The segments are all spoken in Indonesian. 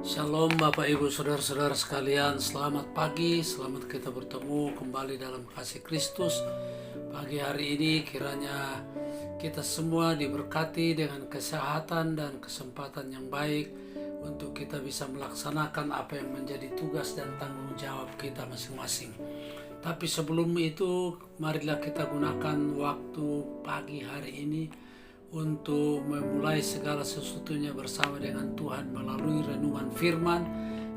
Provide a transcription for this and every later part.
Shalom Bapak Ibu Saudara-saudara sekalian, selamat pagi, selamat kita bertemu kembali dalam kasih Kristus. Pagi hari ini kiranya kita semua diberkati dengan kesehatan dan kesempatan yang baik untuk kita bisa melaksanakan apa yang menjadi tugas dan tanggung jawab kita masing-masing. Tapi sebelum itu, marilah kita gunakan waktu pagi hari ini untuk memulai segala sesuatunya bersama dengan Tuhan melalui renungan firman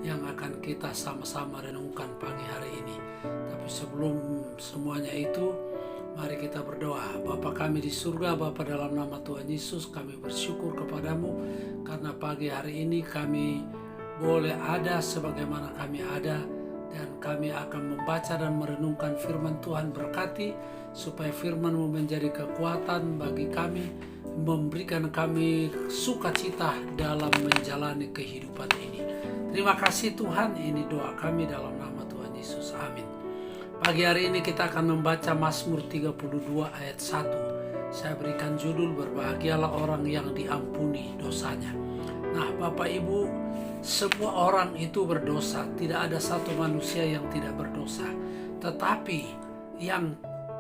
yang akan kita sama-sama renungkan pagi hari ini. Tapi sebelum semuanya itu, mari kita berdoa. Bapa kami di surga, Bapa dalam nama Tuhan Yesus, kami bersyukur kepadamu karena pagi hari ini kami boleh ada sebagaimana kami ada, dan kami akan membaca dan merenungkan firman Tuhan. Berkati supaya firman-Mu menjadi kekuatan bagi kami, memberikan kami sukacita dalam menjalani kehidupan ini. Terima kasih Tuhan, ini doa kami dalam nama Tuhan Yesus, amin. Pagi hari ini kita akan membaca Mazmur 32 ayat 1. Saya berikan judul, berbahagialah orang yang diampuni dosanya. Nah Bapak Ibu, semua orang itu berdosa, tidak ada satu manusia yang tidak berdosa. Tetapi yang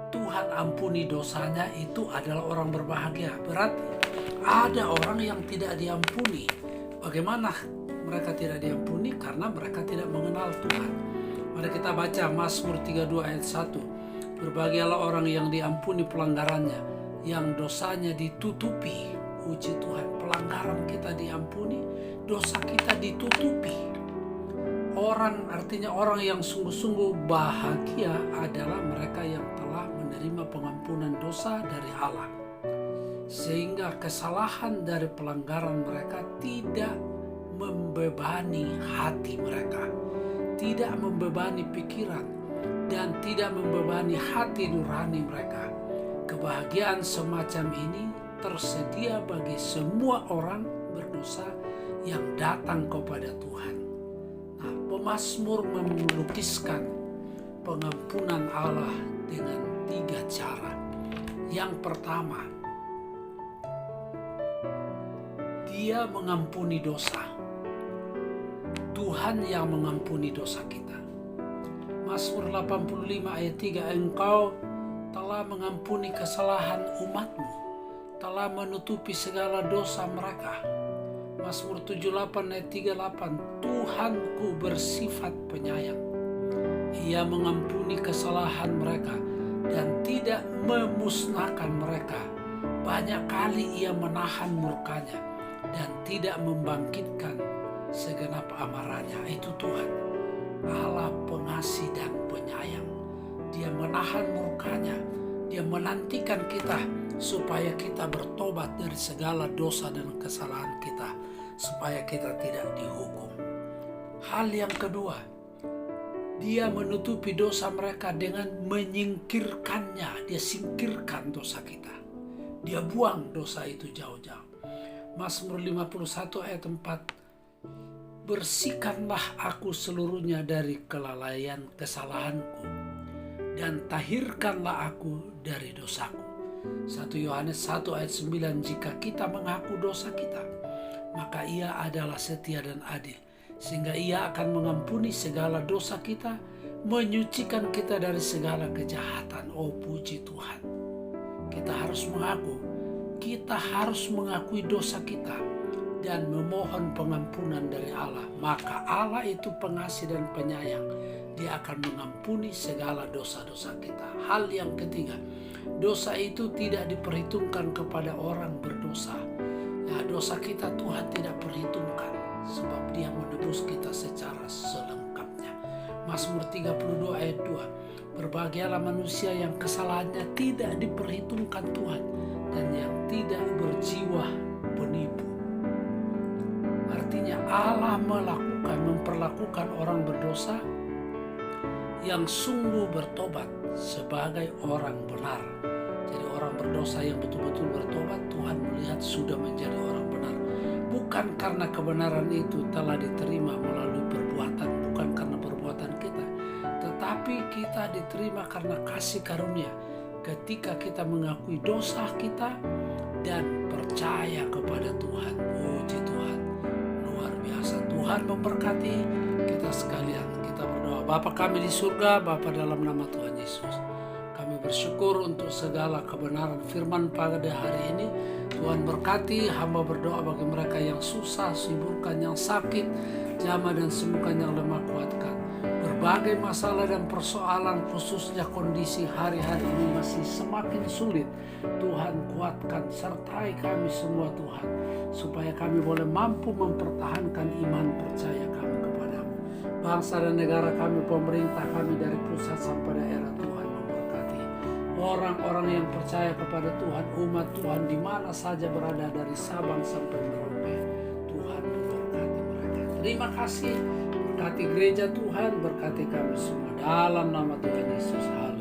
Tuhan ampuni dosanya itu adalah orang berbahagia. Berarti ada orang yang tidak diampuni. Bagaimana mereka tidak diampuni? Karena mereka tidak mengenal Tuhan. Mari kita baca Mazmur 32 ayat 1. Berbahagialah orang yang diampuni pelanggarannya, yang dosanya ditutupi. Puji Tuhan, pelanggaran kita diampuni, dosa kita ditutupi. Artinya orang yang sungguh-sungguh bahagia adalah mereka yang telah menerima pengampunan dosa dari Allah, sehingga kesalahan dari pelanggaran mereka tidak membebani hati mereka, tidak membebani pikiran, dan tidak membebani hati nurani mereka. Kebahagiaan semacam ini tersedia bagi semua orang berdosa yang datang kepada Tuhan. Nah, pemazmur melukiskan pengampunan Allah dengan 3 cara. Yang pertama, Dia mengampuni dosa. Tuhan yang mengampuni dosa kita. Mazmur 85 ayat 3, Engkau telah mengampuni kesalahan umat-Mu, telah menutupi segala dosa mereka. Mazmur 78 ayat 38, Tuhanku bersifat penyayang. Ia mengampuni kesalahan mereka dan tidak memusnahkan mereka. Banyak kali Ia menahan murkanya dan tidak membangkitkan segenap amarahnya. Itu Tuhan, Allah pengasih dan penyayang. Dia menahan murkanya, Dia menantikan kita supaya kita bertobat dari segala dosa dan kesalahan kita, supaya kita tidak dihukum. Hal yang kedua, Dia menutupi dosa mereka dengan menyingkirkannya. Dia singkirkan dosa kita, Dia buang dosa itu jauh-jauh. Mazmur 51 ayat 4, bersihkanlah aku seluruhnya dari kelalaian kesalahanku, dan tahirkanlah aku dari dosaku. 1 Yohanes 1 ayat 9, jika kita mengaku dosa kita, maka Ia adalah setia dan adil, sehingga Ia akan mengampuni segala dosa kita, menyucikan kita dari segala kejahatan. Oh puji Tuhan, kita harus mengakui dosa kita dan memohon pengampunan dari Allah. Maka Allah itu pengasih dan penyayang, Dia akan mengampuni segala dosa-dosa kita. Hal yang ketiga, dosa itu tidak diperhitungkan kepada orang berdosa. Ya, dosa kita Tuhan tidak perhitungkan, sebab Dia menebus kita secara selengkapnya. Mazmur 32 ayat 2, berbahagialah manusia yang kesalahannya tidak diperhitungkan Tuhan, dan yang tidak berjiwa penipu. Artinya Allah memperlakukan orang berdosa yang sungguh bertobat sebagai orang benar. Jadi orang berdosa yang betul-betul bertobat, Tuhan melihat sudah menjadi orang benar. Bukan karena kebenaran itu telah diterima melalui perbuatan, bukan karena perbuatan kita, tetapi kita diterima karena kasih karunia ketika kita mengakui dosa kita dan percaya kepada Tuhan. Puji Tuhan, luar biasa Tuhan Tuhan memberkati kita sekalian. Kita berdoa. Bapa kami di surga, Bapa dalam nama Tuhan Yesus, kami bersyukur untuk segala kebenaran firman pada hari ini. Tuhan berkati, hamba berdoa bagi mereka yang susah, sibukan yang sakit, jamah dan sembuhkan yang lemah, kuatkan. Berbagai masalah dan persoalan khususnya kondisi hari-hari ini masih semakin sulit. Tuhan kuatkan, sertai kami semua Tuhan, supaya kami boleh mampu mempertahankan iman percaya kami kepadamu. Bangsa dan negara kami, pemerintah kami dari pusat sampai daerah, Tuhan memberkati. Orang-orang yang percaya kepada Tuhan, umat Tuhan di mana saja berada dari Sabang sampai Merauke, Tuhan memberkati mereka. Terima kasih. Berkati gereja Tuhan, berkati kami semua dalam nama Tuhan Yesus. Haleluya.